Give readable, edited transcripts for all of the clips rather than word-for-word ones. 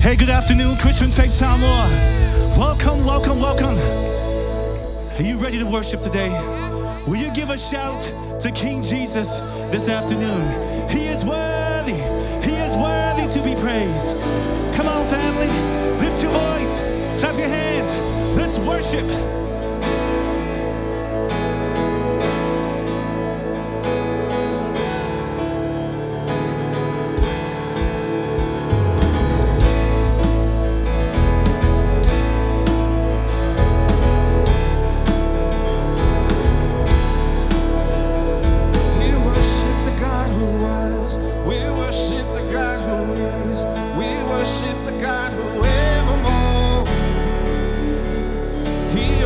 Hey, good afternoon, Christian Faith Samoa. Welcome, welcome, welcome. Are you ready to worship today? Will you give a shout to King Jesus this afternoon? He is worthy. He is worthy to be praised. Come on, family. Lift your voice. Clap your hands. Let's worship. He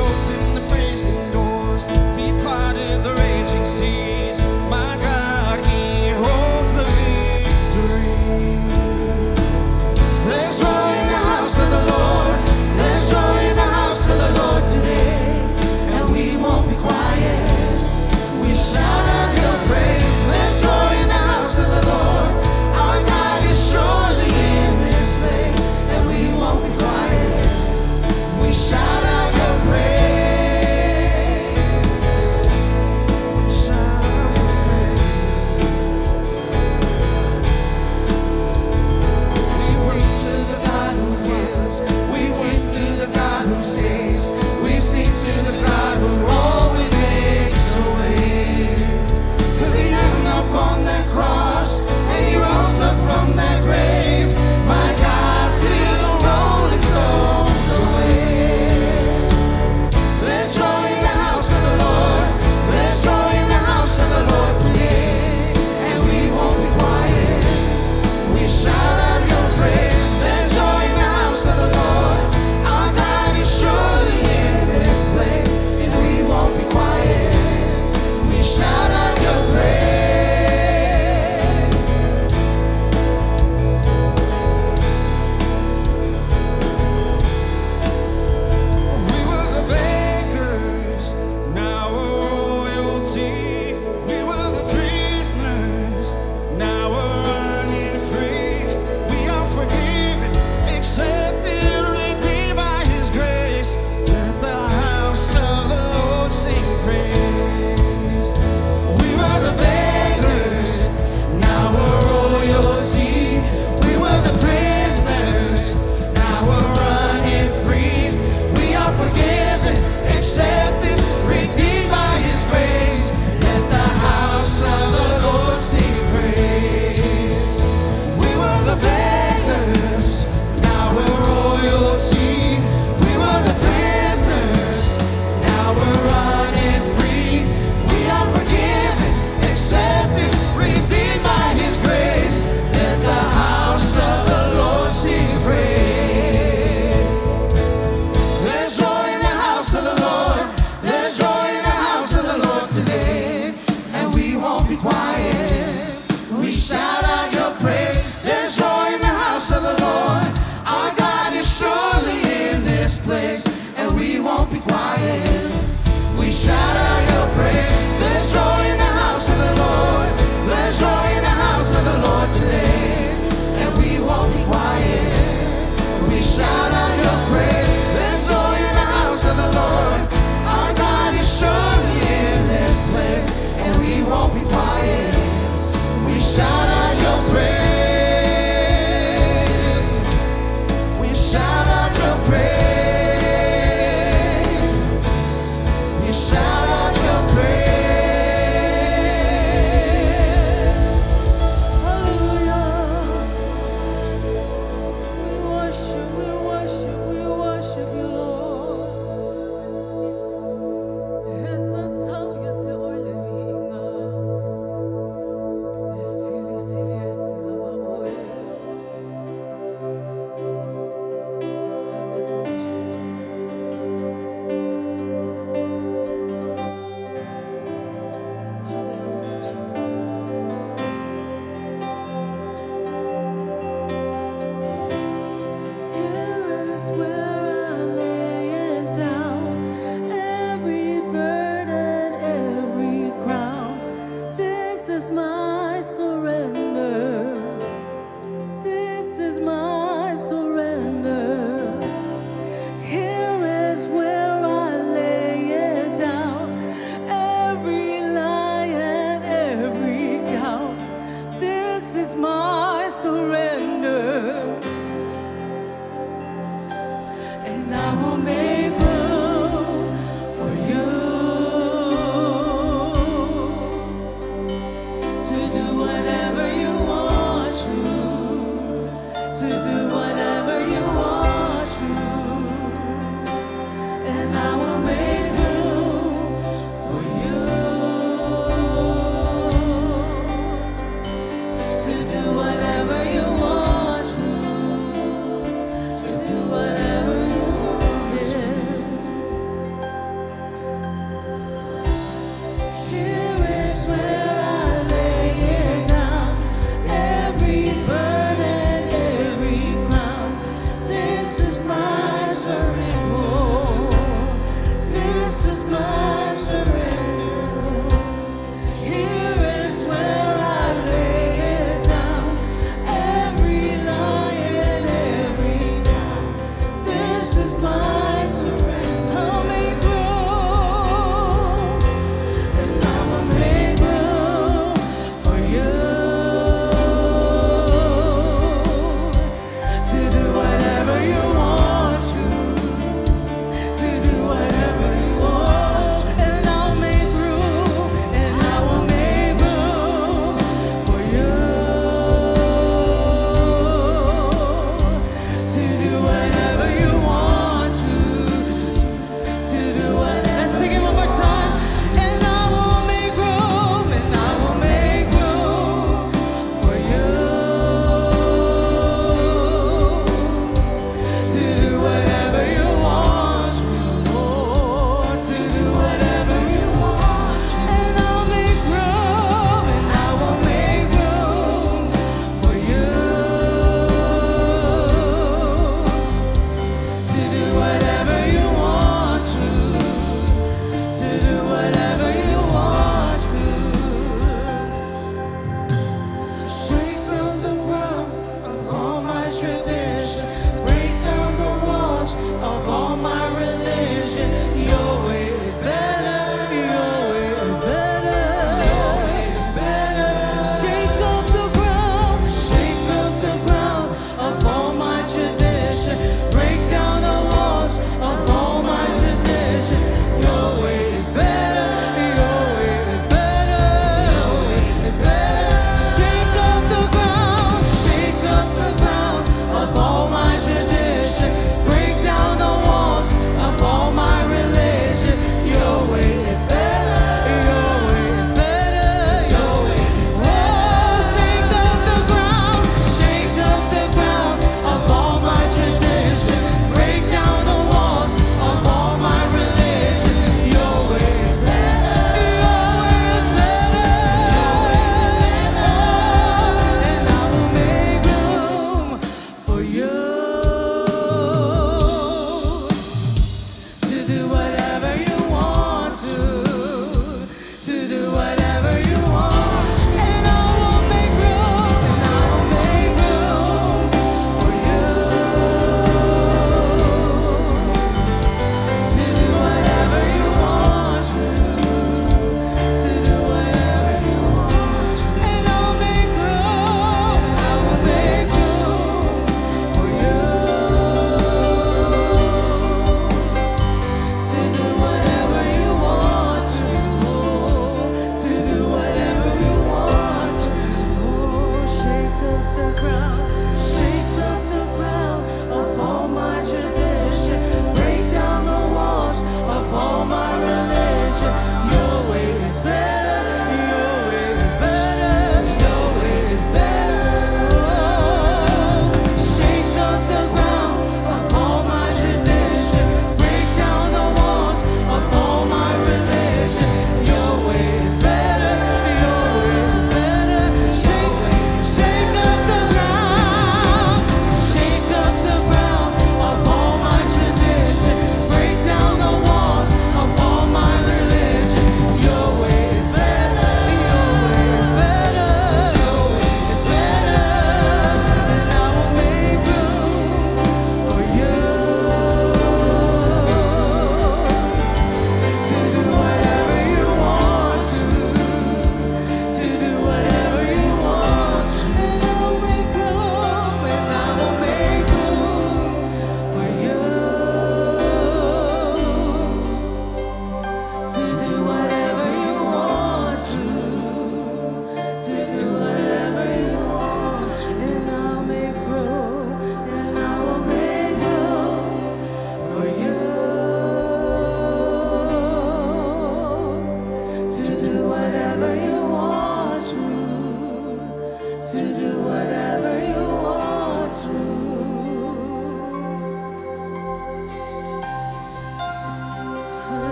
is my surrender, and I will make room for you to do whatever you want to do whatever you want to, and I will make room for you to do whatever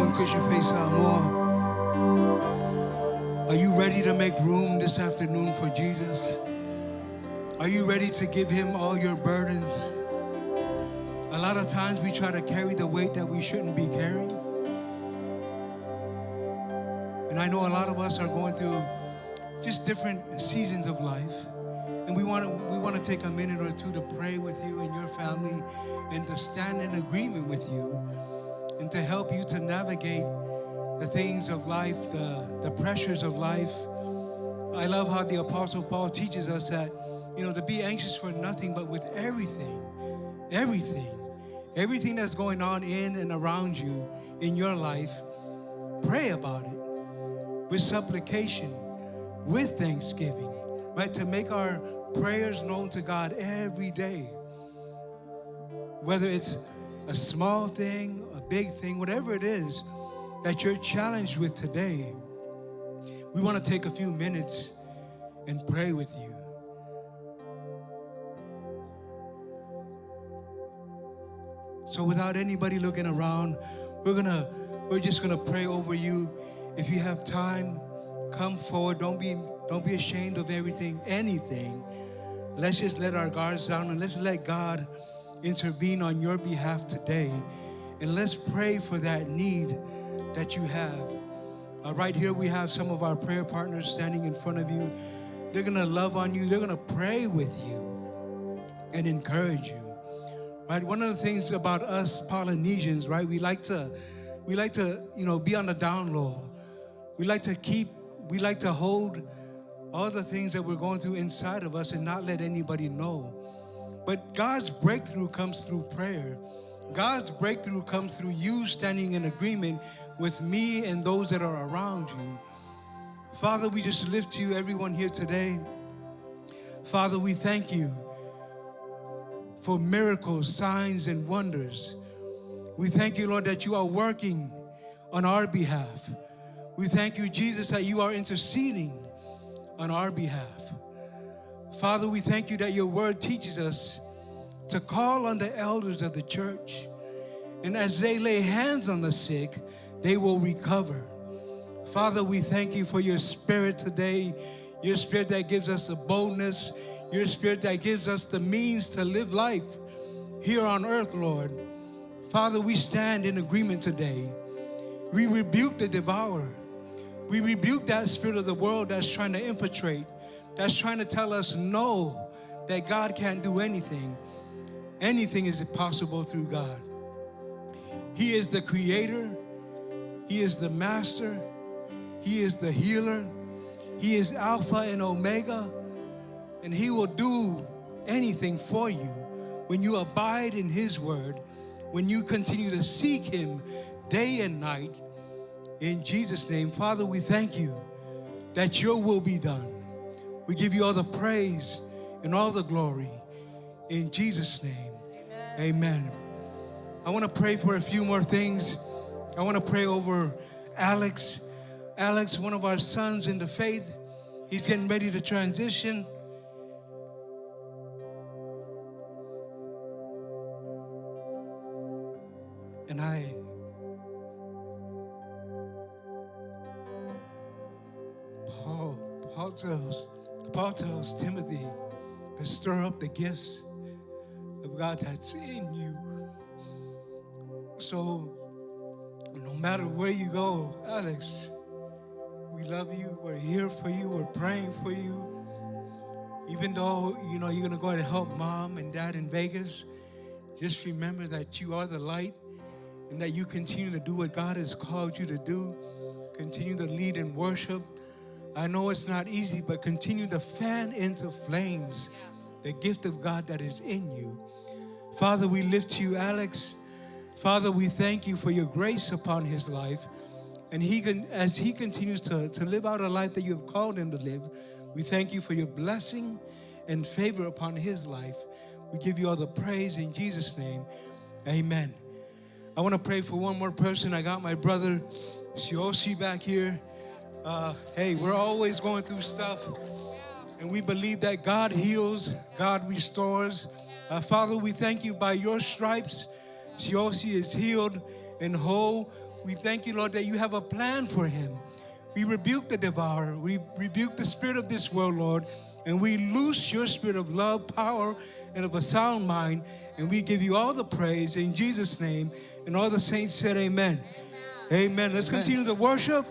Welcome, Christian Faith Samoa. Are you ready to make room this afternoon for Jesus? Are you ready to give him all your burdens? A lot of times we try to carry the weight that we shouldn't be carrying. And I know a lot of us are going through just different seasons of life. And we want to take a minute or two to pray with you and your family and to stand in agreement with you and to help you to navigate the things of life, the pressures of life. I love how the Apostle Paul teaches us that, to be anxious for nothing, but with everything that's going on in and around you in your life, pray about it with supplication, with thanksgiving, right? To make our prayers known to God every day. Whether it's a small thing, a big thing, whatever it is that you're challenged with today, we want to take a few minutes and pray with you. So without anybody looking around, we're just gonna pray over you. If you have time, come forward. Don't be ashamed of anything. Let's just let our guards down and let's let God intervene on your behalf today. And let's pray for that need that you have. Right here we have some of our prayer partners standing in front of you. They're gonna love on you. They're gonna pray with you and encourage you. Right? One of the things about us Polynesians, right? We like to, be on the down low. We like to hold all the things that we're going through inside of us and not let anybody know. But God's breakthrough comes through prayer. God's breakthrough comes through you standing in agreement with me and those that are around you. Father, we just lift to you everyone here today. Father, we thank you for miracles, signs, and wonders. We thank you, Lord, that you are working on our behalf. We thank you, Jesus, that you are interceding on our behalf. Father, we thank you that your word teaches us to call on the elders of the church. And as they lay hands on the sick, they will recover. Father, we thank you for your spirit today, your spirit that gives us the boldness, your spirit that gives us the means to live life here on earth, Lord. Father, we stand in agreement today. We rebuke the devourer. We rebuke that spirit of the world that's trying to infiltrate, that's trying to tell us no, that God can't do anything. Anything is possible through God. He is the creator. He is the master. He is the healer. He is Alpha and Omega. And he will do anything for you when you abide in his word, when you continue to seek him day and night. In Jesus' name, Father, we thank you that your will be done. We give you all the praise and all the glory. In Jesus' name, amen. I want to pray for a few more things. I want to pray over Alex. Alex, one of our sons in the faith, he's getting ready to transition. And Paul tells Timothy to stir up the gifts of God that's in you. So no matter where you go, Alex, we love you. We're here for you. We're praying for you. Even though, you're going to go and help mom and dad in Vegas, just remember that you are the light and that you continue to do what God has called you to do. Continue to lead in worship. I know it's not easy, but continue to fan into flames the gift of God that is in you. Father, we lift you, Alex. Father, we thank you for your grace upon his life. And as he continues to live out a life that you have called him to live, we thank you for your blessing and favor upon his life. We give you all the praise in Jesus' name. Amen. I want to pray for one more person. I got my brother, Shioshi, back here. Hey, we're always going through stuff. And we believe that God heals, God restores. Father, we thank you by your stripes. Shioshi is healed and whole. We thank you, Lord, that you have a plan for him. We rebuke the devourer. We rebuke the spirit of this world, Lord, and we loose your spirit of love, power, and of a sound mind, and we give you all the praise in Jesus' name. And all the saints said amen. Amen. Let's continue the worship.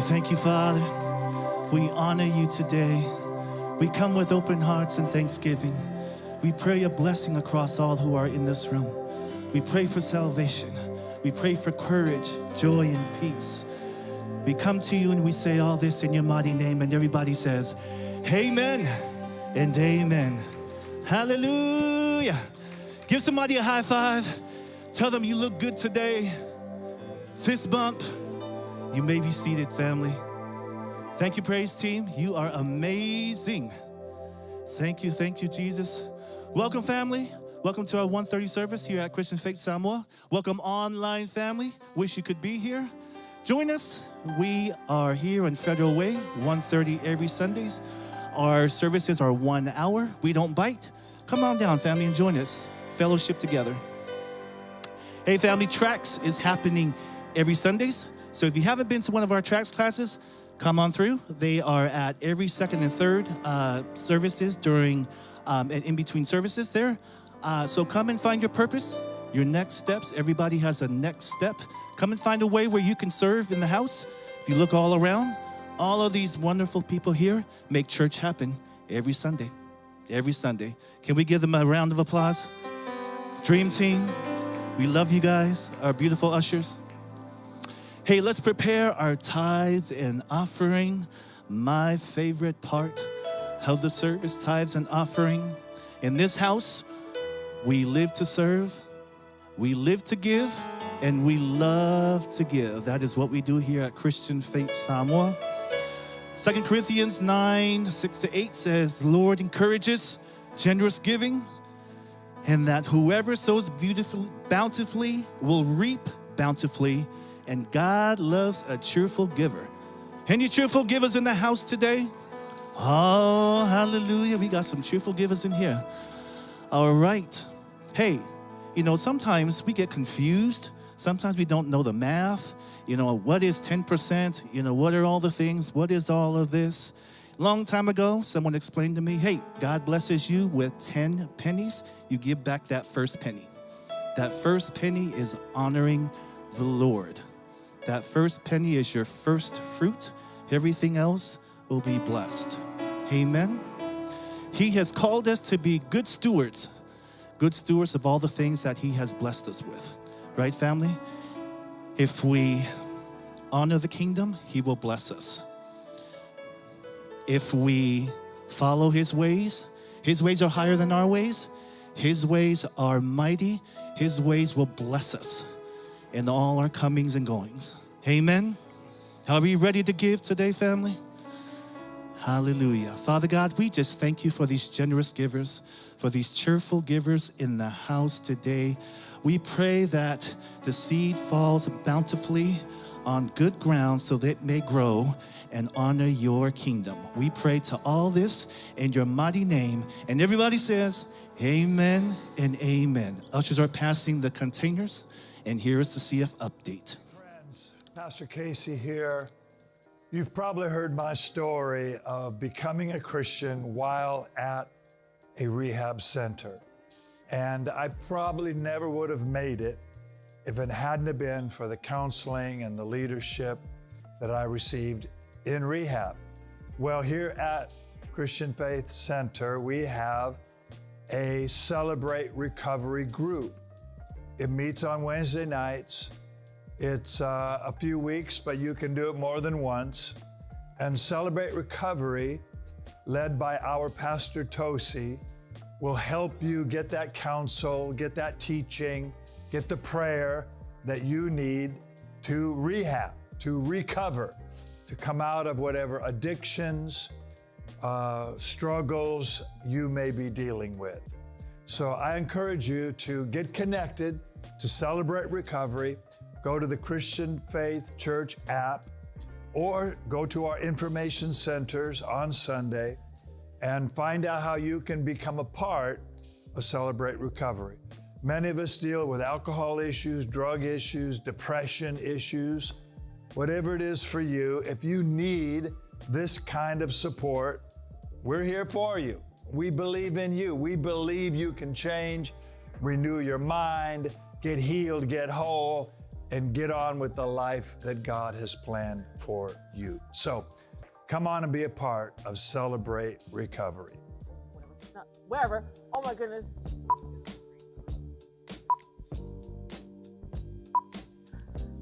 Thank you, Father. We honor you today. We come with open hearts and thanksgiving. We pray a blessing across all who are in this room. We pray for salvation. We pray for courage, joy, and peace. We come to you and we say all this in your mighty name, and everybody says, amen and amen. Hallelujah. Give somebody a high five. Tell them you look good today. Fist bump. You may be seated, family. Thank you, praise team. You are amazing. Thank you, Jesus. Welcome, family. Welcome to our 1:30 service here at Christian Faith Samoa. Welcome, online family. Wish you could be here. Join us. We are here on Federal Way, 1:30 every Sundays. Our services are 1 hour. We don't bite. Come on down, family, and join us. Fellowship together. Hey, family, Tracks is happening every Sundays. So if you haven't been to one of our Tracks classes, come on through. They are at every second and third services during and in between services there. So come and find your purpose, your next steps. Everybody has a next step. Come and find a way where you can serve in the house. If you look all around, all of these wonderful people here make church happen every Sunday. Every Sunday. Can we give them a round of applause? Dream team, we love you guys, our beautiful ushers. Hey, let's prepare our tithes and offering. My favorite part of the service, tithes and offering. In this house, we live to serve, we live to give, and we love to give. That is what we do here at Christian Faith Samoa. 2 Corinthians 9:6-8 says, the Lord encourages generous giving, and that whoever sows bountifully will reap bountifully, and God loves a cheerful giver. Any cheerful givers in the house today? Oh, hallelujah. We got some cheerful givers in here. All right. Hey, sometimes we get confused. Sometimes we don't know the math. What is 10%? What are all the things? What is all of this? Long time ago, someone explained to me, hey, God blesses you with 10 pennies. You give back that first penny. That first penny is honoring the Lord. That first penny is your first fruit. Everything else will be blessed. Amen. He has called us to be good stewards of all the things that he has blessed us with. Right, family? If we honor the kingdom, he will bless us. If we follow his ways are higher than our ways. His ways are mighty. His ways will bless us in all our comings and goings. Amen. Are we ready to give today, family? Hallelujah. Father God, we just thank you for these generous givers, for these cheerful givers in the house today. We pray that the seed falls bountifully on good ground so that it may grow and honor your kingdom. We pray to all this in your mighty name. And everybody says, amen and amen. Ushers are passing the containers, and here is the CF update. Friends, Pastor Casey here. You've probably heard my story of becoming a Christian while at a rehab center. And I probably never would have made it if it hadn't have been for the counseling and the leadership that I received in rehab. Well, here at Christian Faith Center, we have a Celebrate Recovery group. It meets on Wednesday nights. It's a few weeks, but you can do it more than once. And Celebrate Recovery, led by our Pastor Tosi, will help you get that counsel, get that teaching, get the prayer that you need to rehab, to recover, to come out of whatever addictions, struggles you may be dealing with. So I encourage you to get connected to Celebrate Recovery. Go to the Christian Faith Church app or go to our information centers on Sunday and find out how you can become a part of Celebrate Recovery. Many of us deal with alcohol issues, drug issues, depression issues. Whatever it is for you, if you need this kind of support, we're here for you. We believe in you. We believe you can change, renew your mind, get healed, get whole, and get on with the life that God has planned for you. So come on and be a part of Celebrate Recovery. Wherever. Oh my goodness.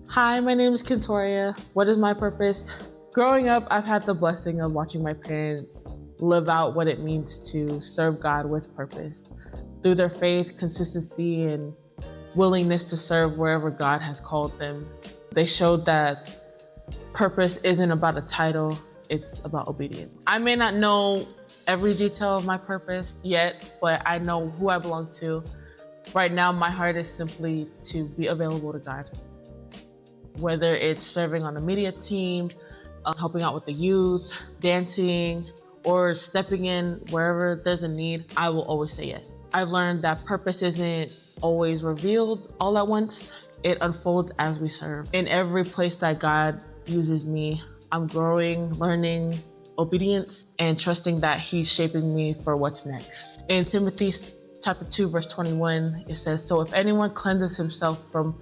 Hi, my name is Kentoria. What is my purpose? Growing up, I've had the blessing of watching my parents live out what it means to serve God with purpose. Through their faith, consistency, and willingness to serve wherever God has called them. They showed that purpose isn't about a title, it's about obedience. I may not know every detail of my purpose yet, but I know who I belong to. Right now, my heart is simply to be available to God. Whether it's serving on the media team, helping out with the youth, dancing, or stepping in wherever there's a need, I will always say yes. I've learned that purpose isn't always revealed all at once. It unfolds as we serve. In every place that God uses me, I'm growing, learning, obedience, and trusting that He's shaping me for what's next. In Timothy chapter 2, verse 21, it says, "So if anyone cleanses himself from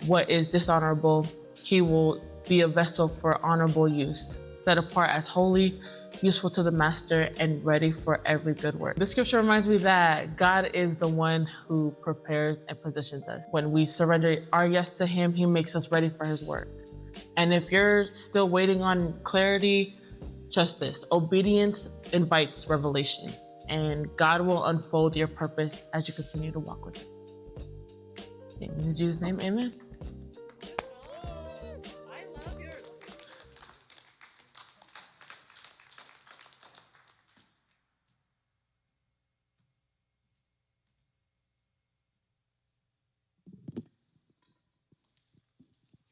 what is dishonorable, he will be a vessel for honorable use, set apart as holy, useful to the master, and ready for every good work." The scripture reminds me that God is the one who prepares and positions us. When we surrender our yes to Him, He makes us ready for His work. And if you're still waiting on clarity, trust this: obedience invites revelation, and God will unfold your purpose as you continue to walk with Him. In Jesus' name, amen.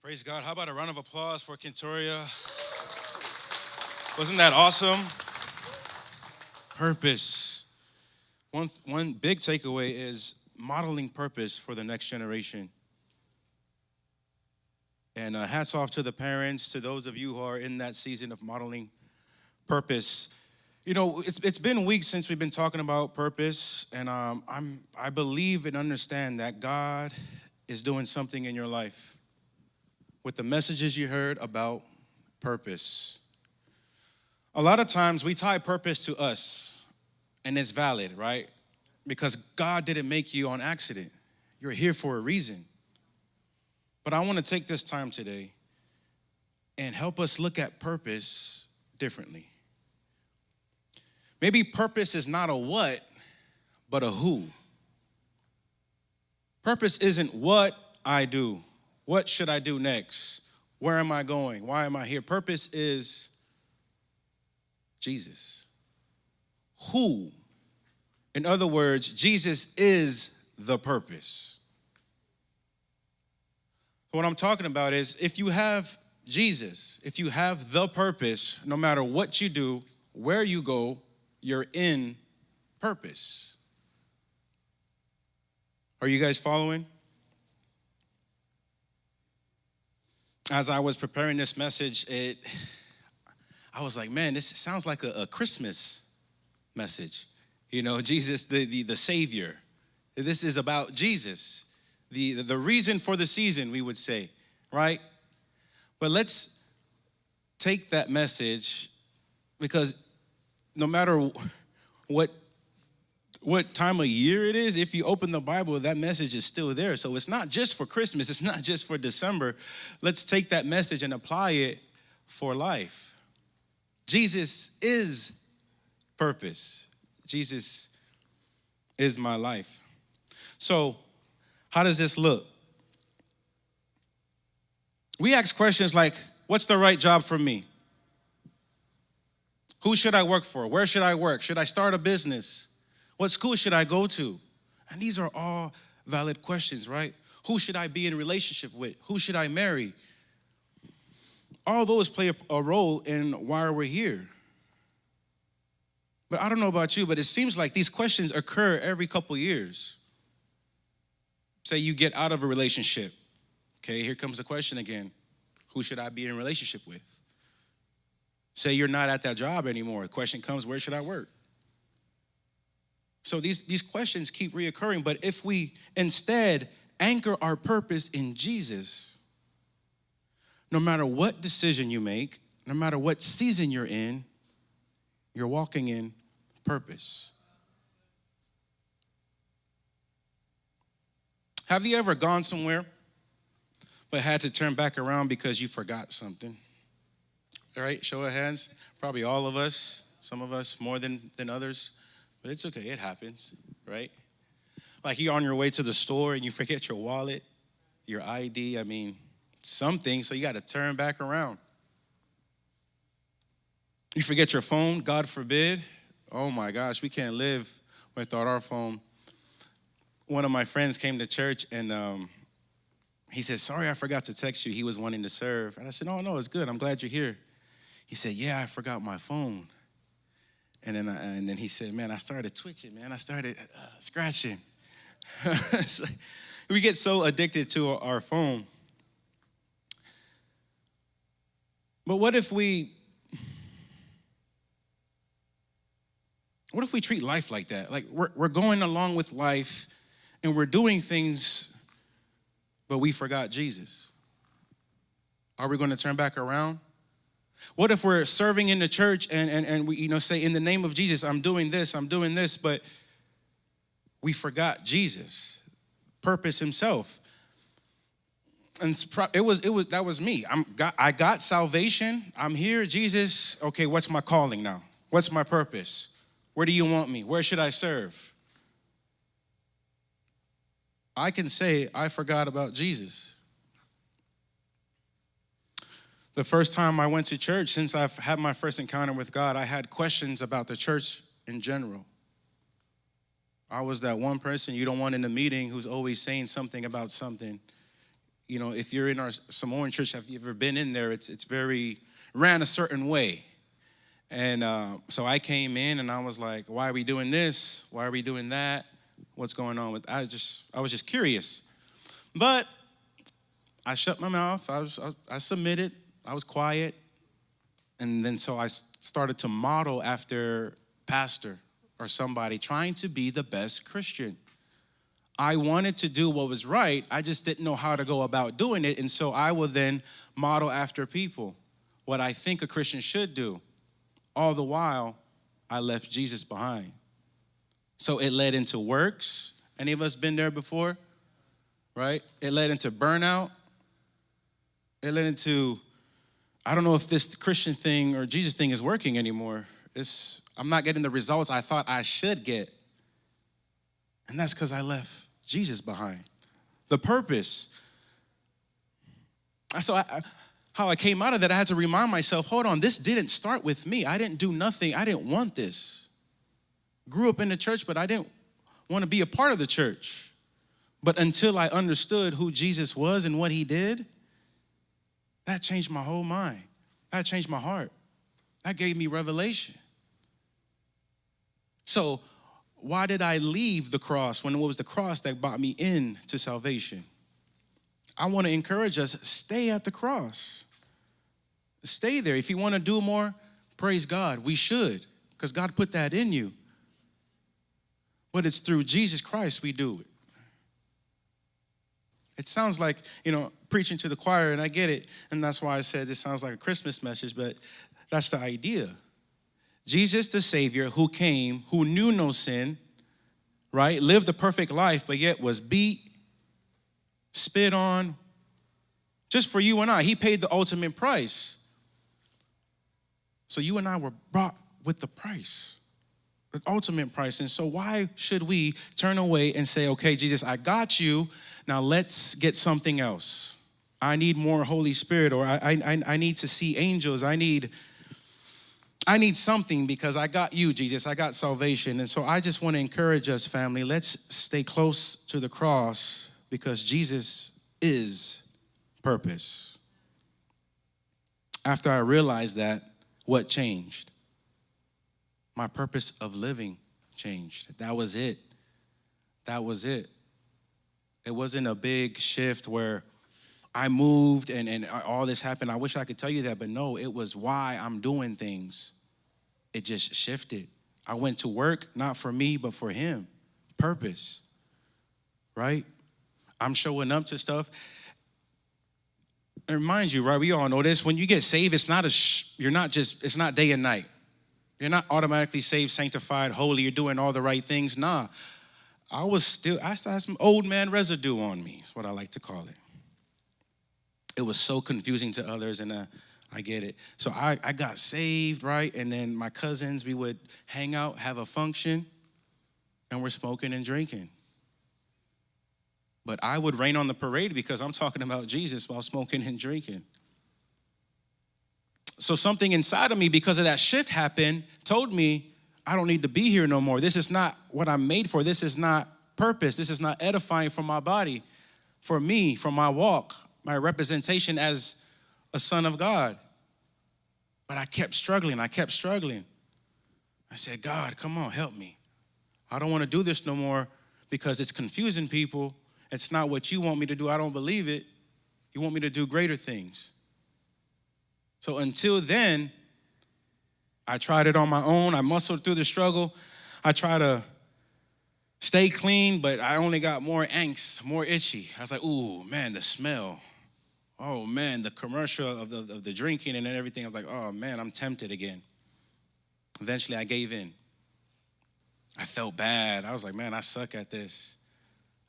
Praise God. How about a round of applause for Kentoria? Wasn't that awesome? Purpose. One big takeaway is modeling purpose for the next generation. And hats off to the parents, to those of you who are in that season of modeling purpose. You know, it's been weeks since we've been talking about purpose, and I believe and understand that God is doing something in your life with the messages you heard about purpose. A lot of times we tie purpose to us, and it's valid, right? Because God didn't make you on accident. You're here for a reason. But I want to take this time today and help us look at purpose differently. Maybe purpose is not a what, but a who. Purpose isn't what I do. What should I do next? Where am I going? Why am I here? Purpose is Jesus. Who? In other words, Jesus is the purpose. What I'm talking about is if you have Jesus, if you have the purpose, no matter what you do, where you go, you're in purpose. Are you guys following? As I was preparing this message, I was like, man, this sounds like a Christmas message. You know, Jesus, the Savior. This is about Jesus, the reason for the season, we would say, right? But let's take that message, because no matter what time of year it is, if you open the Bible, that message is still there. So it's not just for Christmas. It's not just for December. Let's take that message and apply it for life. Jesus is purpose. Jesus is my life. So how does this look? We ask questions like, what's the right job for me? Who should I work for? Where should I work? Should I start a business? What school should I go to? And these are all valid questions, right? Who should I be in a relationship with? Who should I marry? All those play a role in why we're here. But I don't know about you, but it seems like these questions occur every couple years. Say you get out of a relationship. Okay, here comes the question again. Who should I be in a relationship with? Say you're not at that job anymore. The question comes, where should I work? So these questions keep reoccurring, but if we instead anchor our purpose in Jesus, no matter what decision you make, no matter what season you're in, you're walking in purpose. Have you ever gone somewhere but had to turn back around because you forgot something? All right, show of hands. Probably all of us, some of us more than others, but it's okay, it happens, right? Like you're on your way to the store and you forget your wallet, your ID. I mean, something, so you got to turn back around. You forget your phone, God forbid. Oh my gosh, we can't live without our phone. One of my friends came to church and he said, sorry, I forgot to text you. He was wanting to serve. And I said, oh, no, it's good. I'm glad you're here. He said, yeah, I forgot my phone. And then he said, man, I started twitching, man. I started scratching. We get so addicted to our phone. But what if we treat life like that? Like we're going along with life and we're doing things, but we forgot Jesus. Are we going to turn back around? What if we're serving in the church and we say, in the name of Jesus, I'm doing this, but we forgot Jesus, purpose himself. And that was me. I got salvation. I'm here, Jesus. Okay, what's my calling now? What's my purpose? Where do you want me? Where should I serve? I can say I forgot about Jesus. The first time I went to church, since I've had my first encounter with God, I had questions about the church in general. I was that one person you don't want in a meeting who's always saying something about something. You know, if you're in our Samoan church, have you ever been in there? It's very, ran a certain way. And so I came in and I was like, why are we doing this? Why are we doing that? What's going on with, I was just curious. But I shut my mouth, I submitted, I was quiet. And then so I started to model after pastor or somebody trying to be the best Christian. I wanted to do what was right. I just didn't know how to go about doing it. And so I would then model after people what I think a Christian should do. All the while, I left Jesus behind. So it led into works. Any of us been there before? Right? It led into burnout. It led into, I don't know if this Christian thing or Jesus thing is working anymore. I'm not getting the results I thought I should get. And that's because I left Jesus behind. The purpose. So how I came out of that, I had to remind myself, hold on, this didn't start with me. I didn't do nothing. I didn't want this. Grew up in the church, but I didn't want to be a part of the church. But until I understood who Jesus was and what he did, that changed my whole mind. That changed my heart. That gave me revelation. So why did I leave the cross when it was the cross that brought me into salvation? I want to encourage us, stay at the cross. Stay there. If you want to do more, praise God. We should, because God put that in you. But it's through Jesus Christ we do it. It sounds like, preaching to the choir, and I get it. And that's why I said this sounds like a Christmas message, but that's the idea. Jesus, the Savior, who came, who knew no sin, right? Lived a perfect life, but yet was beat, spit on, just for you and I. He paid the ultimate price. So you and I were brought with the price, the ultimate price. And so why should we turn away and say, okay, Jesus, I got you. Now let's get something else. I need more Holy Spirit, or I need to see angels. I need something because I got you, Jesus. I got salvation. And so I just want to encourage us, family, let's stay close to the cross because Jesus is purpose. After I realized that, what changed? My purpose of living changed. That was it. That was it. It wasn't a big shift where I moved and all this happened. I wish I could tell you that, but no, it was why I'm doing things. It just shifted. I went to work, not for me, but for him. Purpose, right? I'm showing up to stuff. And remind you, right, we all know this. When you get saved, it's not it's not day and night. You're not automatically saved, sanctified, holy. You're doing all the right things. Nah, I still had some old man residue on me. Is what I like to call it. It was so confusing to others, and I get it. So I got saved, right? And then my cousins, we would hang out, have a function, and we're smoking and drinking. But I would rain on the parade because I'm talking about Jesus while smoking and drinking. So something inside of me, because of that shift happened, told me, I don't need to be here no more. This is not what I'm made for. This is not purpose. This is not edifying for my body, for me, for my walk, my representation as a son of God. But I kept struggling. I said, God, come on, help me. I don't want to do this no more because it's confusing people. It's not what you want me to do. I don't believe it. You want me to do greater things. So until then, I tried it on my own. I muscled through the struggle. I tried to stay clean, but I only got more angst, more itchy. I was like, ooh, man, the smell. Oh, man, the commercial of the drinking and everything. I was like, oh, man, I'm tempted again. Eventually, I gave in. I felt bad. I was like, man, I suck at this.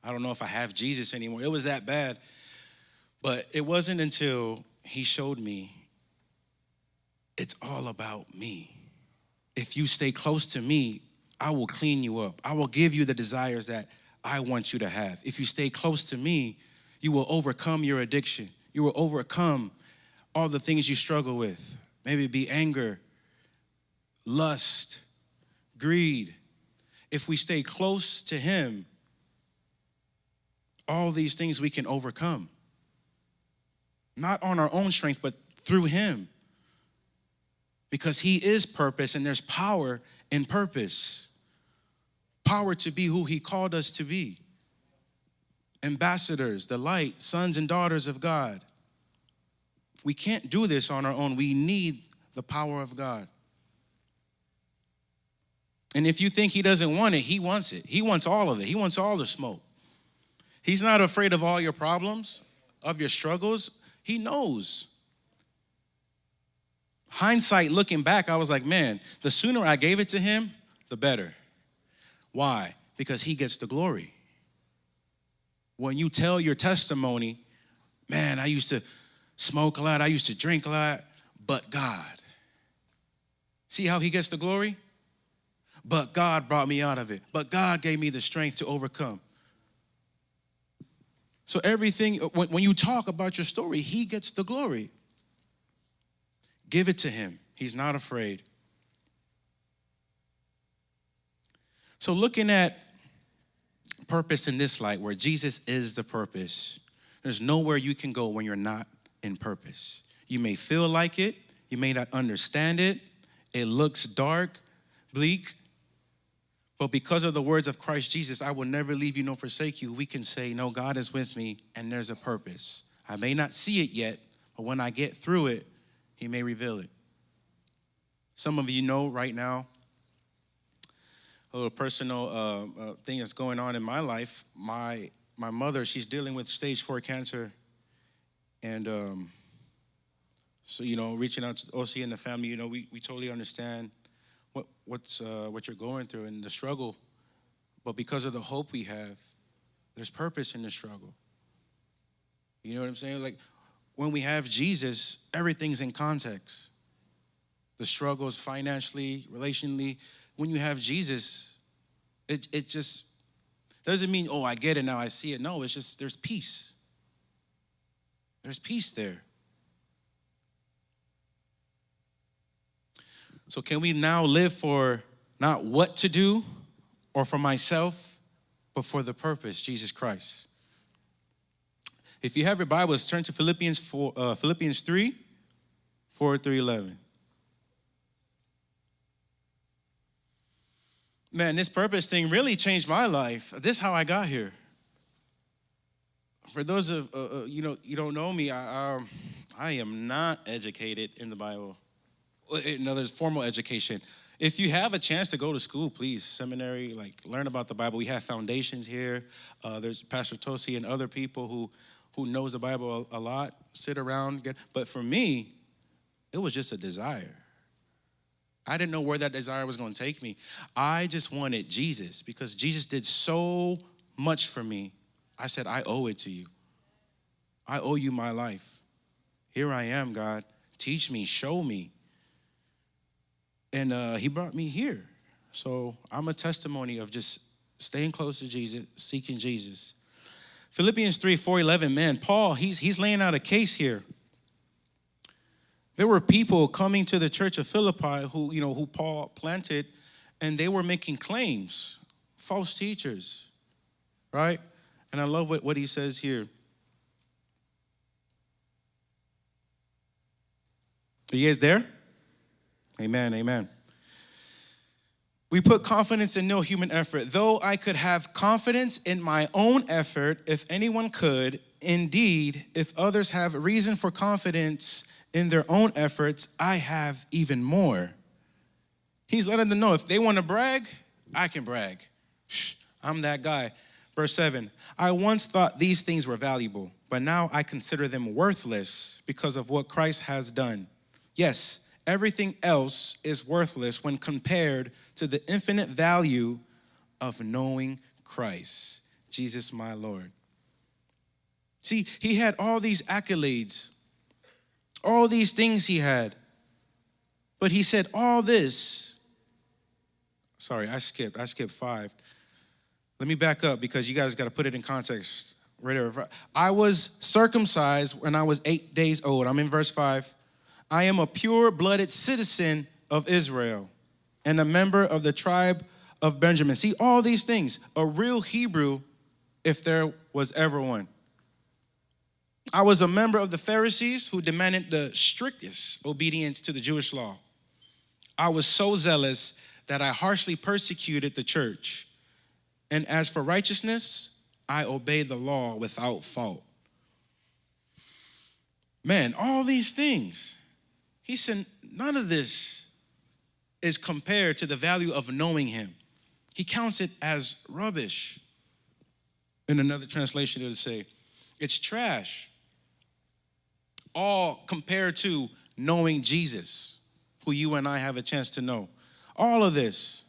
I don't know if I have Jesus anymore. It was that bad. But it wasn't until he showed me it's all about me. If you stay close to me, I will clean you up. I will give you the desires that I want you to have. If you stay close to me, you will overcome your addiction. You will overcome all the things you struggle with. Maybe it be anger, lust, greed. If we stay close to him, all these things we can overcome. Not on our own strength, but through him. Because he is purpose and there's power in purpose. Power to be who he called us to be. Ambassadors, the light, sons and daughters of God. We can't do this on our own. We need the power of God. And if you think he doesn't want it, he wants it. He wants all of it. He wants all the smoke. He's not afraid of all your problems, of your struggles. He knows. Hindsight, looking back, I was like, man, the sooner I gave it to him, the better. Why? Because he gets the glory. When you tell your testimony, man, I used to smoke a lot, I used to drink a lot, but God. See how he gets the glory? But God brought me out of it. But God gave me the strength to overcome. So everything, when you talk about your story, he gets the glory. Give it to him. He's not afraid. So looking at purpose in this light, where Jesus is the purpose, there's nowhere you can go when you're not in purpose. You may feel like it. You may not understand it. It looks dark, bleak. But because of the words of Christ Jesus, I will never leave you nor forsake you, we can say, no, God is with me and there's a purpose. I may not see it yet, but when I get through it, he may reveal it. Some of you know right now, a little personal thing that's going on in my life. My mother, she's dealing with stage 4 cancer. And so, reaching out to OC and the family, we totally understand what you're going through and the struggle. But because of the hope we have, there's purpose in the struggle. You know what I'm saying? Like, when we have Jesus, everything's in context. The struggles financially, relationally. When you have Jesus, it just doesn't mean, oh, I get it now, I see it. No, it's just there's peace. There's peace there. So can we now live for not what to do or for myself, but for the purpose, Jesus Christ? If you have your Bibles, turn to Philippians 3, 4 through 11. Man, this purpose thing really changed my life. This is how I got here. For those of you don't know me, I am not educated in the Bible. There's formal education. If you have a chance to go to school, please, seminary, learn about the Bible. We have foundations here. There's Pastor Tosi and other people who knows the Bible a lot, sit around. But for me, it was just a desire. I didn't know where that desire was going to take me. I just wanted Jesus because Jesus did so much for me. I said, I owe it to you. I owe you my life. Here I am, God. Teach me, show me. And he brought me here. So I'm a testimony of just staying close to Jesus, seeking Jesus. Philippians 3:4-11, man, Paul, he's laying out a case here. There were people coming to the church of Philippi who Paul planted, and they were making claims, false teachers, right? And I love what he says here. Are you guys there? Amen, amen. We put confidence in no human effort. Though I could have confidence in my own effort, if anyone could, indeed, if others have reason for confidence in their own efforts, I have even more. He's letting them know if they want to brag, I can brag. I'm that guy. Verse 7, I once thought these things were valuable, but now I consider them worthless because of what Christ has done. Yes, everything else is worthless when compared to the infinite value of knowing Christ, Jesus my Lord. See, he had all these accolades, all these things he had. But he said all this. Sorry, I skipped 5. Let me back up because you guys got to put it in context. Right there. I was circumcised when I was 8 days old. I'm in verse 5. I am a pure-blooded citizen of Israel and a member of the tribe of Benjamin. See, all these things, a real Hebrew if there was ever one. I was a member of the Pharisees who demanded the strictest obedience to the Jewish law. I was so zealous that I harshly persecuted the church. And as for righteousness, I obeyed the law without fault. Man, all these things. He said, none of this is compared to the value of knowing him. He counts it as rubbish. In another translation, it would say, it's trash. All compared to knowing Jesus, who you and I have a chance to know. All of this.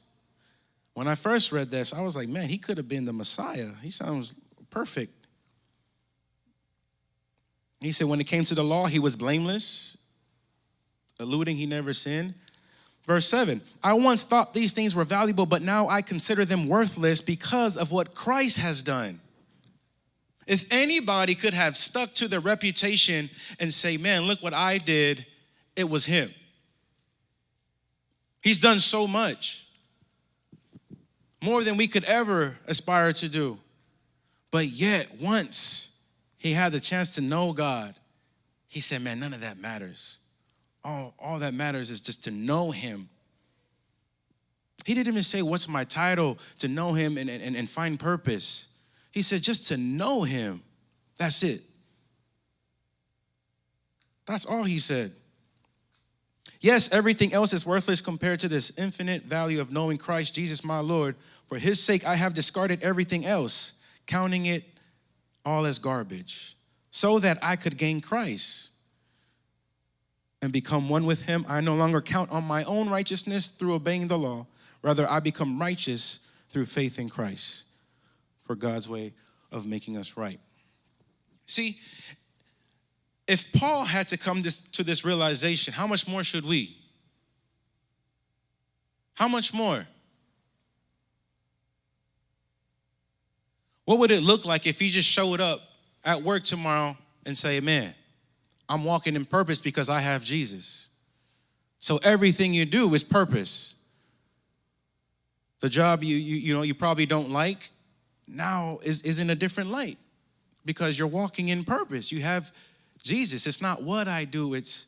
When I first read this, I was like, man, he could have been the Messiah. He sounds perfect. He said when it came to the law, he was blameless, alluding he never sinned. Verse 7, I once thought these things were valuable, but now I consider them worthless because of what Christ has done. If anybody could have stuck to their reputation and say, man, look what I did, it was him. He's done so much. More than we could ever aspire to do. But yet, once he had the chance to know God, he said, man, none of that matters. All that matters is just to know him. He didn't even say, what's my title? To know him and find purpose. He said, just to know him. That's it. That's all he said. Yes, everything else is worthless compared to this infinite value of knowing Christ Jesus my Lord. For his sake, I have discarded everything else, counting it all as garbage, so that I could gain Christ and become one with him. I no longer count on my own righteousness through obeying the law. Rather, I become righteous through faith in Christ, for God's way of making us right. See, if Paul had to come to this realization, how much more should we? How much more? What would it look like if he just showed up at work tomorrow and say, man, I'm walking in purpose because I have Jesus. So everything you do is purpose. The job you probably don't like now is in a different light because you're walking in purpose. You have Jesus. It's not what I do, it's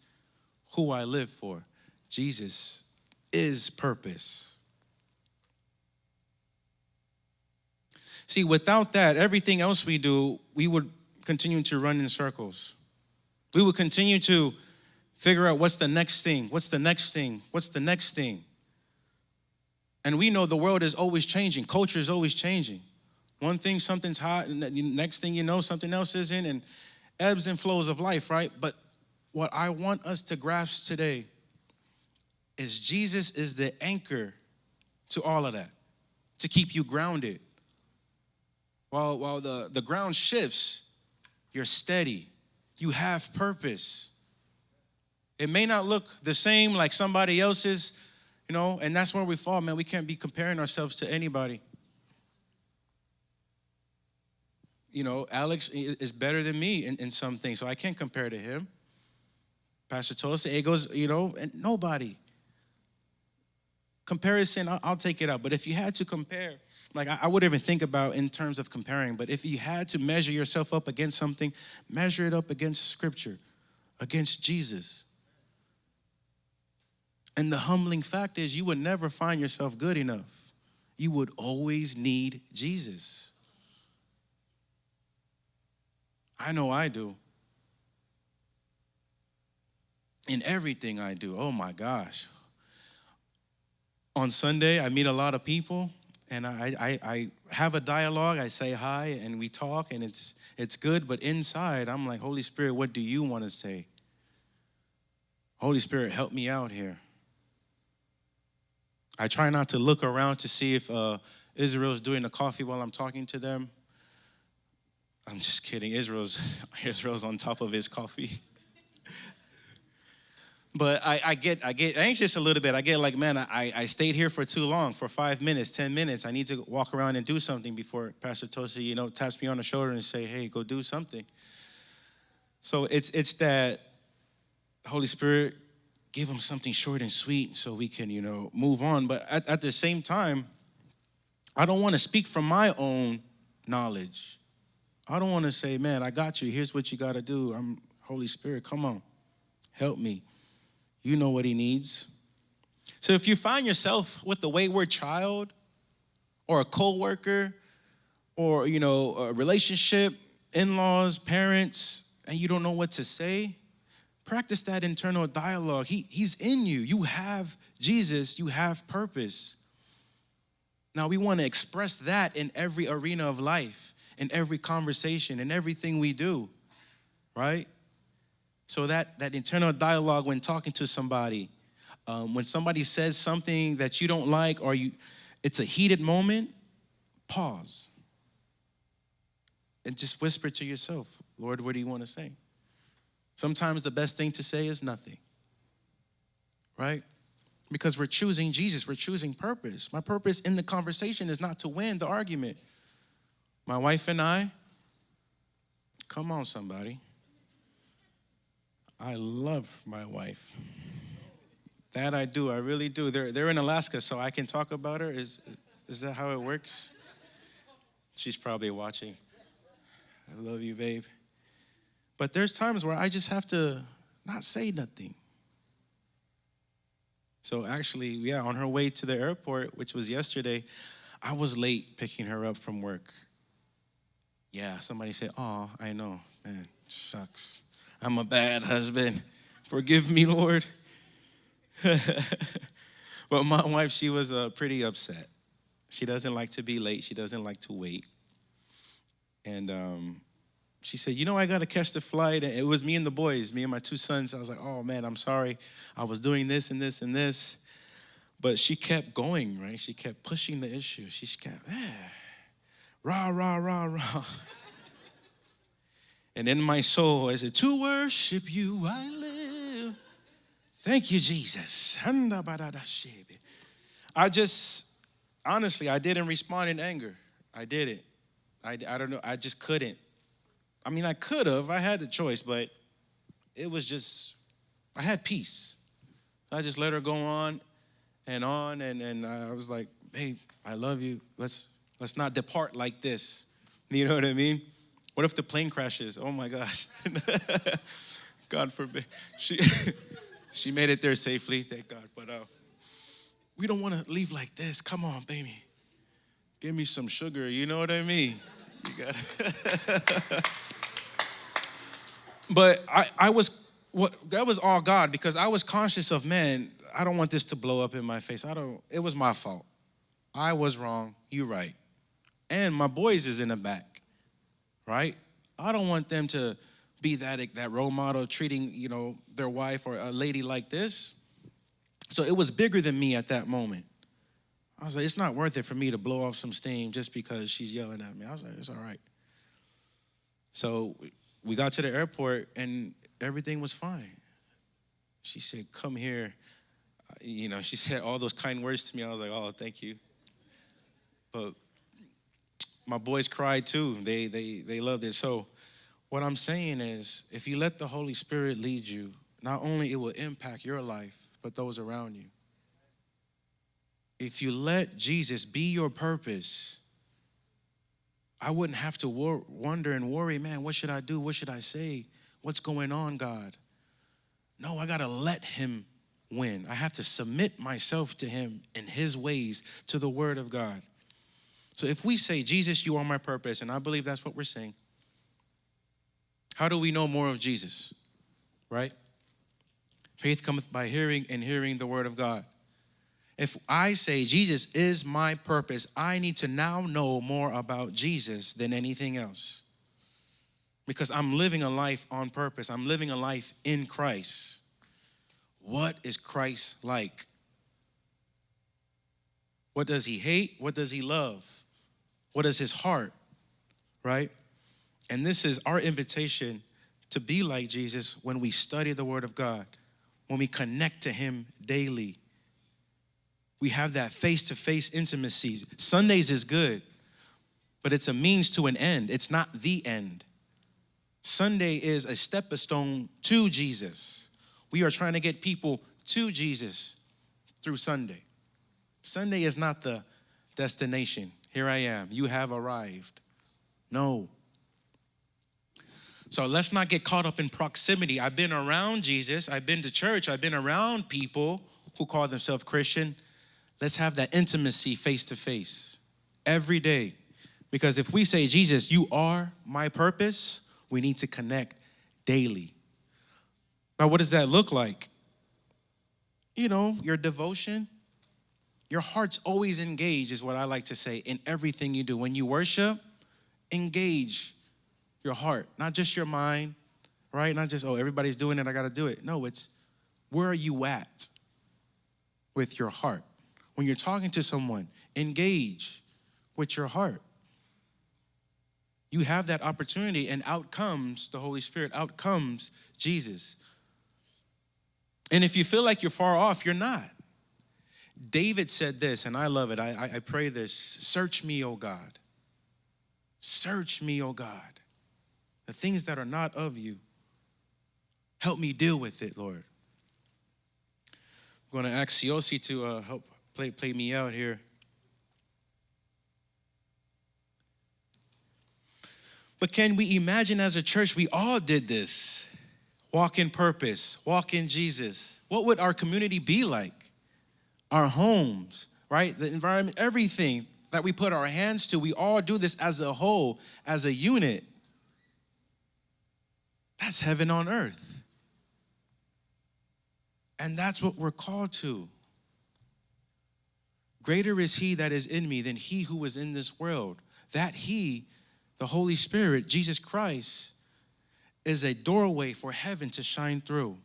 who I live for. Jesus is purpose. See, without that, everything else we do, we would continue to run in circles. We would continue to figure out what's the next thing, what's the next thing, what's the next thing. And we know the world is always changing. Culture is always changing. One thing, something's hot, and the next thing you know, something else is in, and ebbs and flows of life, right? But what I want us to grasp today is Jesus is the anchor to all of that, to keep you grounded. While the ground shifts, you're steady. You have purpose. It may not look the same like somebody else's, and that's where we fall, man. We can't be comparing ourselves to anybody. Alex is better than me in some things, so I can't compare to him. Pastor Tulsa, it goes, and nobody. Comparison, I'll take it out. But if you had to compare, like I wouldn't even think about in terms of comparing, but if you had to measure yourself up against something, measure it up against Scripture, against Jesus. And the humbling fact is you would never find yourself good enough. You would always need Jesus. I know I do. In everything I do, oh my gosh. On Sunday, I meet a lot of people, and I have a dialogue. I say hi, and we talk, and it's good. But inside, I'm like, Holy Spirit, what do you want to say? Holy Spirit, help me out here. I try not to look around to see if Israel's doing the coffee while I'm talking to them. I'm just kidding. Israel's on top of his coffee. But I get anxious a little bit. I get like, man, I stayed here for too long, for 5 minutes, 10 minutes. I need to walk around and do something before Pastor Tosi, taps me on the shoulder and say, hey, go do something. So it's that Holy Spirit, give him something short and sweet so we can, move on. But at the same time, I don't want to speak from my own knowledge. I don't want to say, man, I got you. Here's what you got to do. I'm Holy Spirit, come on, help me. You know what he needs. So if you find yourself with a wayward child or a coworker or, a relationship, in-laws, parents, and you don't know what to say, practice that internal dialogue. He's in you. You have Jesus. You have purpose. Now we want to express that in every arena of life, in every conversation, in everything we do, right? So that internal dialogue when talking to somebody, when somebody says something that you don't like or it's a heated moment, pause and just whisper to yourself, Lord, what do you want to say? Sometimes the best thing to say is nothing, right? Because we're choosing Jesus, we're choosing purpose. My purpose in the conversation is not to win the argument. My wife and I, come on somebody. I love my wife. That I do, I really do. They're in Alaska, so I can talk about her. Is that how it works? She's probably watching. I love you, babe. But there's times where I just have to not say nothing. So actually, on her way to the airport, which was yesterday, I was late picking her up from work. Yeah, somebody said, oh, I know, man, shucks. I'm a bad husband. Forgive me, Lord. But my wife, she was pretty upset. She doesn't like to be late. She doesn't like to wait. And she said, I got to catch the flight. And it was me and the boys, me and my two sons. I was like, oh, man, I'm sorry. I was doing this and this and this. But she kept going, right? She kept pushing the issue. She kept, rah, rah, rah, rah. And in my soul, I said, to worship you I live. Thank you, Jesus. Honestly, I didn't respond in anger. I didn't. I don't know. I just couldn't. I mean, I could have. I had the choice, but it was just, I had peace. I just let her go on, and I was like, babe, I love you. Let's not depart like this. You know what I mean? What if the plane crashes? Oh my gosh. God forbid. She made it there safely, thank God. But we don't want to leave like this. Come on, baby. Give me some sugar, you know what I mean? You got it. But that was all God, because I was conscious of, man, I don't want this to blow up in my face. It was my fault. I was wrong, you right. And my boys is in the back. Right? I don't want them to be that role model treating, their wife or a lady like this. So it was bigger than me at that moment. I was like, it's not worth it for me to blow off some steam just because she's yelling at me. I was like, it's all right. So we got to the airport and everything was fine. She said, come here. She said all those kind words to me. I was like, oh, thank you. But My boys cried too. They loved it. So what I'm saying is, if you let the Holy Spirit lead you, not only it will impact your life, but those around you. If you let Jesus be your purpose, I wouldn't have to wonder and worry, man, what should I do? What should I say? What's going on, God? No, I got to let him win. I have to submit myself to him in his ways, to the word of God. So if we say, Jesus, you are my purpose, and I believe that's what we're saying, how do we know more of Jesus, right? Faith cometh by hearing, and hearing the word of God. If I say Jesus is my purpose, I need to now know more about Jesus than anything else. Because I'm living a life on purpose. I'm living a life in Christ. What is Christ like? What does he hate? What does he love? What is his heart, right? And this is our invitation to be like Jesus when we study the word of God, when we connect to him daily. We have that face-to-face intimacy. Sundays is good, but it's a means to an end. It's not the end. Sunday is a stepping stone to Jesus. We are trying to get people to Jesus through Sunday. Sunday is not the destination. Here I am. You have arrived. No. So let's not get caught up in proximity. I've been around Jesus. I've been to church. I've been around people who call themselves Christian. Let's have that intimacy face to face every day. Because if we say, Jesus, you are my purpose, we need to connect daily. Now, what does that look like? You know, your devotion. Your heart's always engaged, is what I like to say, in everything you do. When you worship, engage your heart, not just your mind, right? Not just, oh, everybody's doing it, I got to do it. No, it's where are you at with your heart? When you're talking to someone, engage with your heart. You have that opportunity, and out comes the Holy Spirit, out comes Jesus. And if you feel like you're far off, you're not. David said this, and I love it. I pray this. Search me, O God. Search me, O God. The things that are not of you, help me deal with it, Lord. I'm going to ask Siosi to help play me out here. But can we imagine as a church, we all did this? Walk in purpose, walk in Jesus. What would our community be like? Our homes, right? The environment, everything that we put our hands to, we all do this as a whole, as a unit. That's heaven on earth. And that's what we're called to. Greater is he that is in me than he who is in this world. That he, the Holy Spirit, Jesus Christ, is a doorway for heaven to shine through.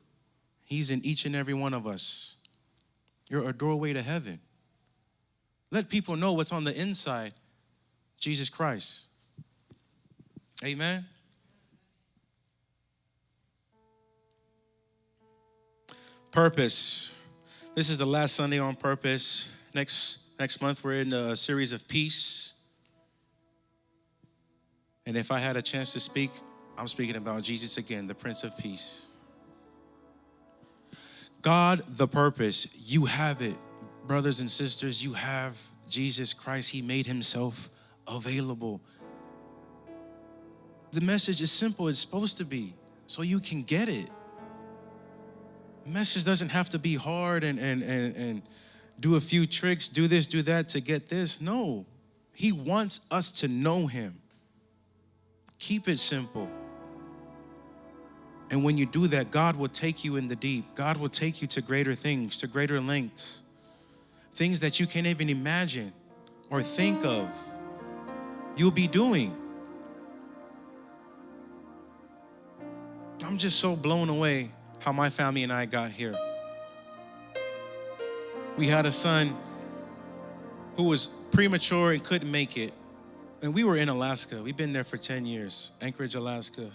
He's in each and every one of us. You're a doorway to heaven. Let people know what's on the inside. Jesus Christ. Amen. Purpose. This is the last Sunday on purpose. Next month, we're in a series of peace. And if I had a chance to speak, I'm speaking about Jesus again, the Prince of Peace. God, the purpose, you have it. Brothers and sisters, you have Jesus Christ. He made himself available. The message is simple. It's supposed to be, so you can get it. The message doesn't have to be hard and do a few tricks, do this, do that to get this. No, he wants us to know him. Keep it simple. And when you do that, God will take you in the deep. God will take you to greater things, to greater lengths. Things that you can't even imagine or think of, you'll be doing. I'm just so blown away how my family and I got here. We had a son who was premature and couldn't make it. And we were in Alaska. We've been there for 10 years, Anchorage, Alaska.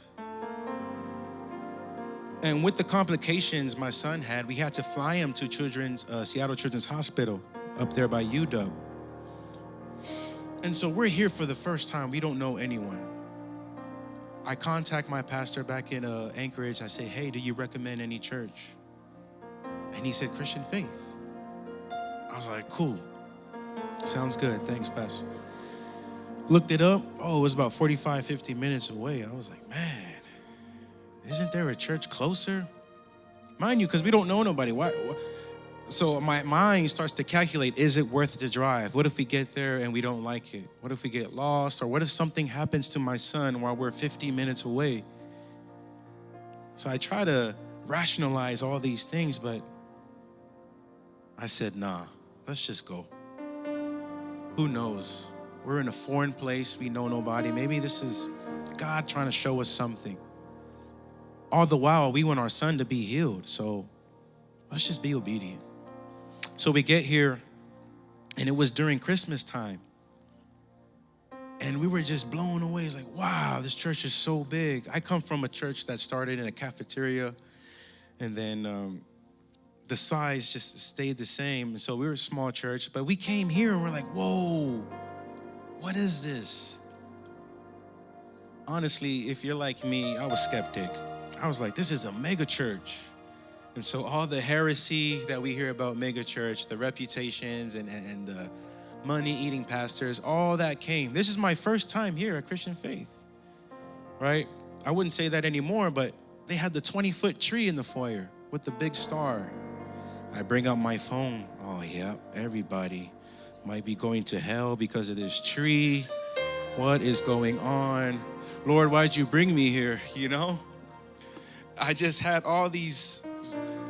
And with the complications my son had, we had to fly him to Seattle Children's Hospital up there by UW. And so we're here for the first time. We don't know anyone. I contact my pastor back in Anchorage. I say, hey, do you recommend any church? And he said, Christian Faith. I was like, cool. Sounds good. Thanks, Pastor. Looked it up. Oh, it was about 45, 50 minutes away. I was like, man, isn't there a church closer? Mind you, because we don't know nobody. Why? So my mind starts to calculate, is it worth the drive? What if we get there and we don't like it? What if we get lost? Or what if something happens to my son while we're 50 minutes away? So I try to rationalize all these things, but I said, nah, let's just go. Who knows? We're in a foreign place. We know nobody. Maybe this is God trying to show us something. All the while, we want our son to be healed. So let's just be obedient. So we get here, and it was during Christmas time. And we were just blown away. It's like, wow, this church is so big. I come from a church that started in a cafeteria, and then the size just stayed the same. And so we were a small church, but we came here and we're like, whoa, what is this? Honestly, if you're like me, I was skeptic. I was like, this is a mega church. And so all the heresy that we hear about mega church, the reputations and the money-eating pastors, all that came. This is my first time here at Christian Faith, right? I wouldn't say that anymore, but they had the 20-foot tree in the foyer with the big star. I bring out my phone. Oh, yeah, everybody might be going to hell because of this tree. What is going on? Lord, why'd you bring me here, you know? I just had all these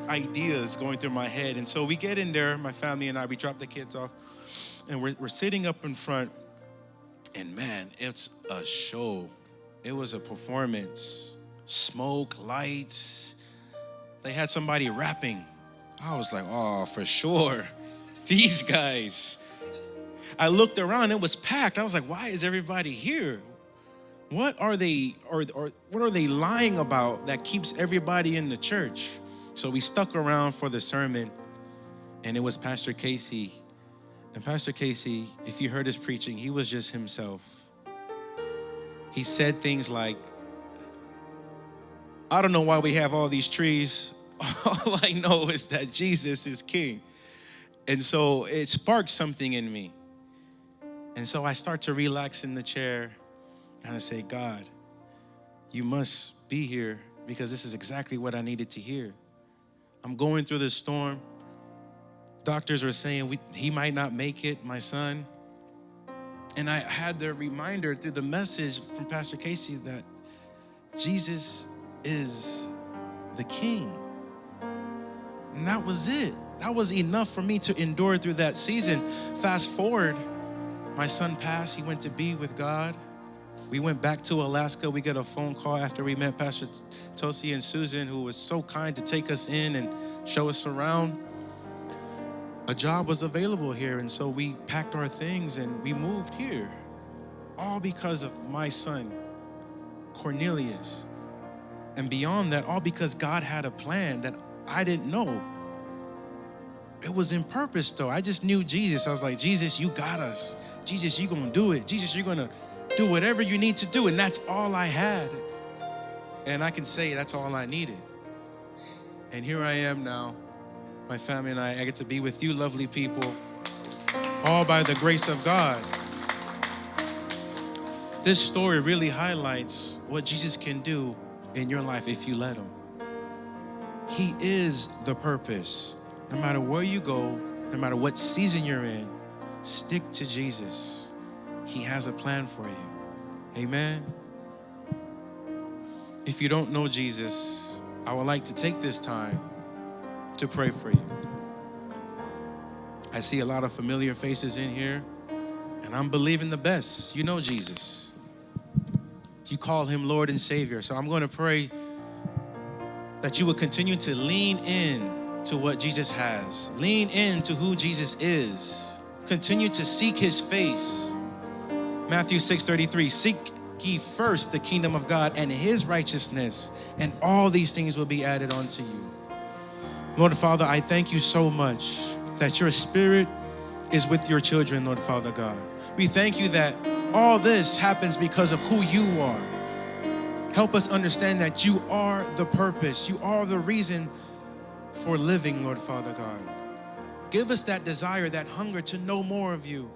ideas going through my head. And so we get in there, my family and I, we drop the kids off, and we're sitting up in front, and man, it's a show. It was a performance. Smoke, lights. They had somebody rapping. I was like, oh, for sure. These guys. I looked around, it was packed. I was like, why is everybody here? What are they, or what are they lying about that keeps everybody in the church? So we stuck around for the sermon, and it was Pastor Casey. And Pastor Casey, if you heard his preaching, he was just himself. He said things like, I don't know why we have all these trees. All I know is that Jesus is king. And so it sparked something in me. And so I start to relax in the chair and I say, God, you must be here because this is exactly what I needed to hear. I'm going through this storm. Doctors are saying he might not make it, my son. And I had the reminder through the message from Pastor Casey that Jesus is the king. And that was it. That was enough for me to endure through that season. Fast forward, my son passed. He went to be with God. We went back to Alaska. We got a phone call after we met Pastor Tosi and Susan, who was so kind to take us in and show us around. A job was available here, and so we packed our things and we moved here. All because of my son, Cornelius. And beyond that, all because God had a plan that I didn't know. It was in purpose though. I just knew Jesus. I was like, Jesus, you got us. Jesus, you're gonna do it. Jesus, you're gonna do whatever you need to do. And that's all I had. And I can say that's all I needed. And here I am now. My family and I get to be with you lovely people, all by the grace of God. This story really highlights what Jesus can do in your life if you let him. He is the purpose. No matter where you go, no matter what season you're in, stick to Jesus. He has a plan for you. Amen. If you don't know Jesus, I would like to take this time to pray for you. I see a lot of familiar faces in here, and I'm believing the best. You know Jesus. You call him Lord and Savior. So I'm going to pray that you will continue to lean in to what Jesus has. Lean into who Jesus is. Continue to seek his face. Matthew 6:33, seek ye first the kingdom of God and his righteousness, and all these things will be added unto you. Lord Father, I thank you so much that your spirit is with your children, Lord Father God. We thank you that all this happens because of who you are. Help us understand that you are the purpose. You are the reason for living, Lord Father God. Give us that desire, that hunger to know more of you.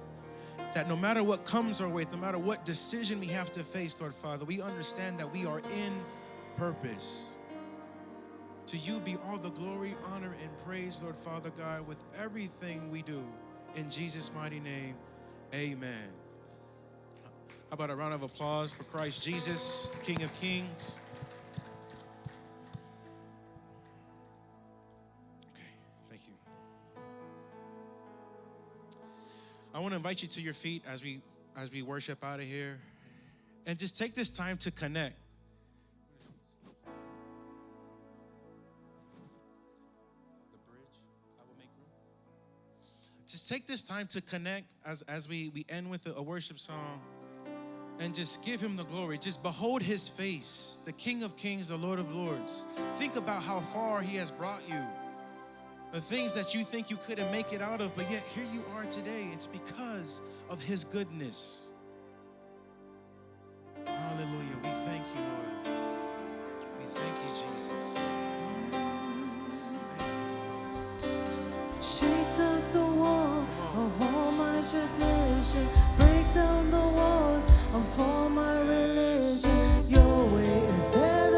That no matter what comes our way, no matter what decision we have to face, Lord Father, we understand that we are in purpose. To you be all the glory, honor, and praise, Lord Father God, with everything we do. In Jesus' mighty name, amen. How about a round of applause for Christ Jesus, the King of Kings? Okay, thank you. I want to invite you to your feet as we worship out of here. And just take this time to connect. Just take this time to connect as we end with a worship song. And just give him the glory. Just behold his face, the King of Kings, the Lord of Lords. Think about how far he has brought you. The things that you think you couldn't make it out of, but yet here you are today. It's because of his goodness. Hallelujah. We thank you, Lord. We thank you, Jesus. Shake up the wall of all my tradition. Break down the walls of all my religion. Your way is better.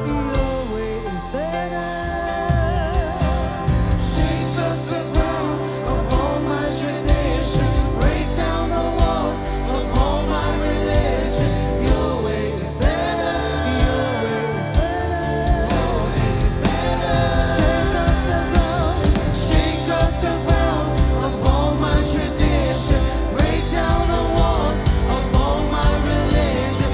Your way is better. Shake up the ground of all my tradition. Break down the walls of all my religion. Your way is better. Your way is better. Your way is better. Shake up the ground. Shake up the ground of all my tradition. Break down the walls of all my religion.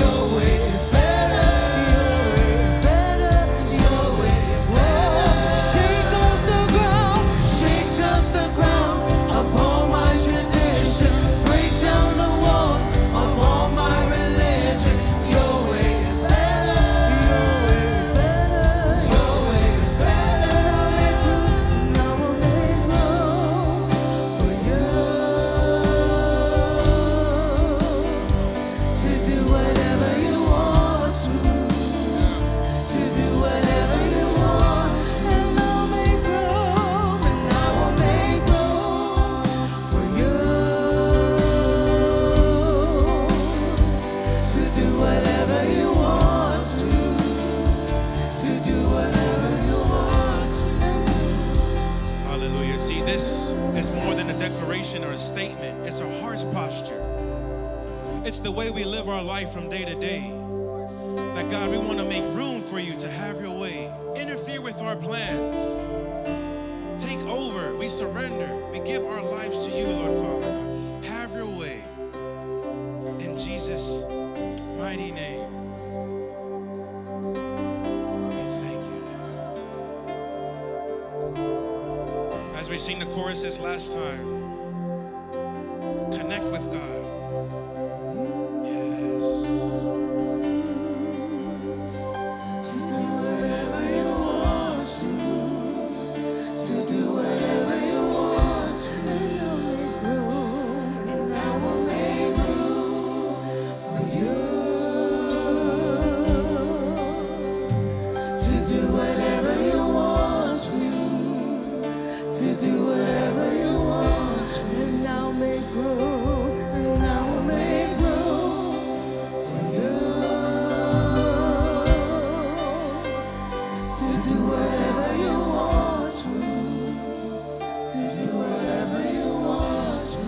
Your way is better. Your way is better. Your way is better. Shake up the ground. Shake up the ground of all my tradition. Break down the walls of all my religion. Your way is better. Your way is better. Your way is better. Now we'll make room for you to do whatever you want to do whatever you want, and I'll make room, and I will make room for you to do whatever you want to do whatever you want to. Hallelujah. See, this is more than a declaration or a statement. It's a heart's posture. It's the way we live our life from day to day. That God, we want to make room for you to have your way. Interfere with our plans. Take over. We surrender. We give our lives to you, Lord Father. Have your way. In Jesus' mighty name. We thank you, Lord. As we sing the chorus this last time, connect with God. Yes. To do whatever you want to do whatever you want to, and I'll make room, and I will make room for you to do whatever you want to do whatever you want to, and I'll make room, and I will make room for you to do whatever you want to do whatever you want to.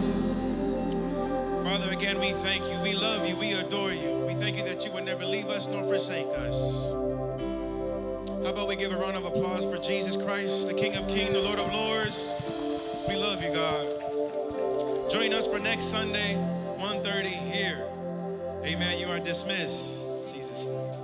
Father, again, we thank you. We love you. We adore you. We thank you that you would never leave us nor forsake us. How about we give a round of applause for Jesus Christ, the King of Kings, the Lord of Lords. We love you, God. Join us for next Sunday, 1:30 here. Amen. You are dismissed. Jesus' name.